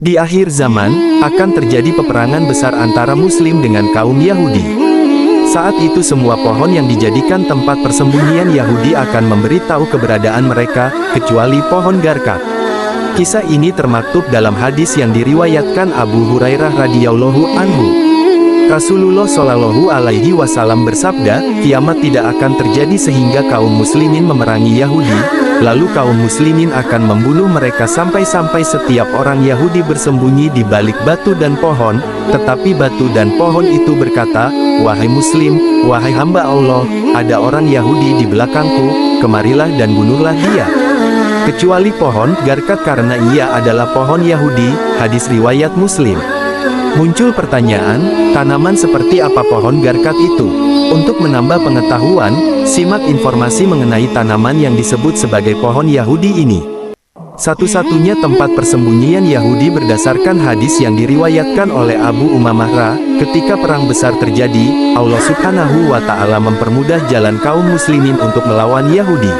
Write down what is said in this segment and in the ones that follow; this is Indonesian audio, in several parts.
Di akhir zaman, akan terjadi peperangan besar antara Muslim dengan kaum Yahudi. Saat itu semua pohon yang dijadikan tempat persembunyian Yahudi akan memberitahu keberadaan mereka, kecuali pohon Garkat. Kisah ini termaktub dalam hadis yang diriwayatkan Abu Hurairah radhiyallahu anhu. Rasulullah Shallallahu alaihi wasallam bersabda, kiamat tidak akan terjadi sehingga kaum muslimin memerangi Yahudi, lalu kaum muslimin akan membunuh mereka sampai-sampai setiap orang Yahudi bersembunyi di balik batu dan pohon, tetapi batu dan pohon itu berkata, wahai muslim, wahai hamba Allah, ada orang Yahudi di belakangku, kemarilah dan bunuhlah dia. Kecuali pohon Garkat karena ia adalah pohon Yahudi, hadis riwayat Muslim. Muncul pertanyaan, tanaman seperti apa pohon Garkat itu? Untuk menambah pengetahuan, simak informasi mengenai tanaman yang disebut sebagai pohon Yahudi ini. Satu-satunya tempat persembunyian Yahudi berdasarkan hadis yang diriwayatkan oleh Abu Umamah Ra, ketika perang besar terjadi, Allah Subhanahu wa Ta'ala mempermudah jalan kaum muslimin untuk melawan Yahudi.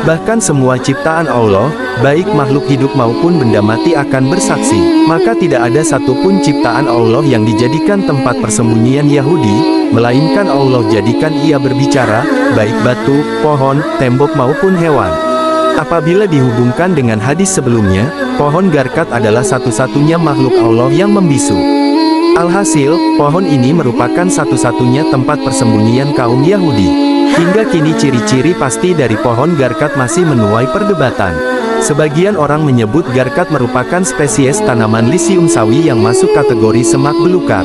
Bahkan semua ciptaan Allah, baik makhluk hidup maupun benda mati akan bersaksi, maka tidak ada satupun ciptaan Allah yang dijadikan tempat persembunyian Yahudi, melainkan Allah jadikan ia berbicara, baik batu, pohon, tembok maupun hewan. Apabila dihubungkan dengan hadis sebelumnya, pohon Garkat adalah satu-satunya makhluk Allah yang membisu. Alhasil, pohon ini merupakan satu-satunya tempat persembunyian kaum Yahudi. Hingga kini ciri-ciri pasti dari pohon Garkat masih menuai perdebatan. Sebagian orang menyebut Garkat merupakan spesies tanaman Lycium sawi yang masuk kategori semak belukar.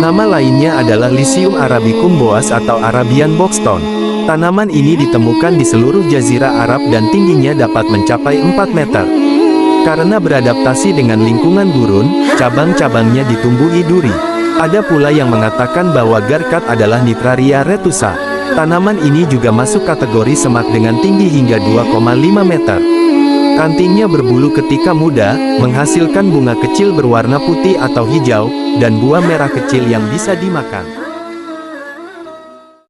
Nama lainnya adalah Lycium arabicum boas atau Arabian boxton. Tanaman ini ditemukan di seluruh jazirah Arab dan tingginya dapat mencapai 4 meter. Karena beradaptasi dengan lingkungan gurun, cabang-cabangnya ditumbuhi duri. Ada pula yang mengatakan bahwa Garkat adalah Nitraria retusa. Tanaman ini juga masuk kategori semak dengan tinggi hingga 2,5 meter. Rantingnya berbulu ketika muda, menghasilkan bunga kecil berwarna putih atau hijau, dan buah merah kecil yang bisa dimakan.